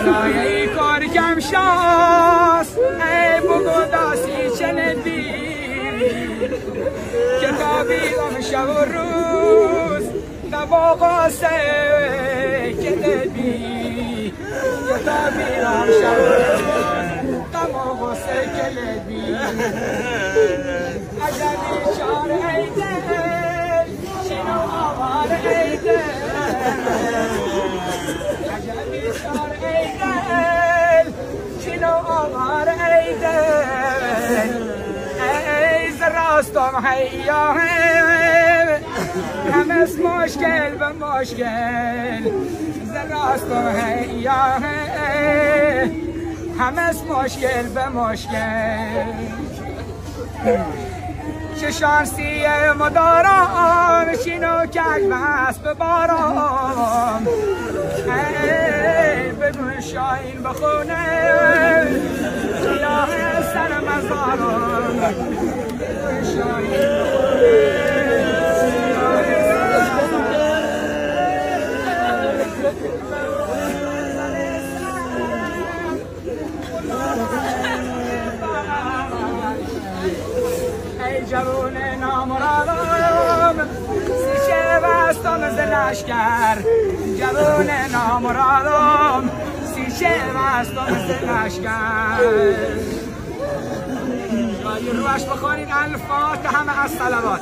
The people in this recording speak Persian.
لایه کار کم شاس ای بگو داسی چندی کتابی دم شب و روز دبا قاسه کلبی کتابی دم شب و روز دبا قاسه کلبی عجبی شار ای دل شنو آوار ای دل عجبی شار ای دل شنو آوار ای دل راستم هیا همس مشکل به مشکل راستم هیا همس مشکل به مشکل چه شانسی مداران شینو که بس به باران بدون شاین بخونه یا سر مزاران ای جوون نامرادم سیشه بستم ز لشکر جوون نامرادم سیشه بستم ز لشکر روش بخوانید الفاتحه مع الصلوات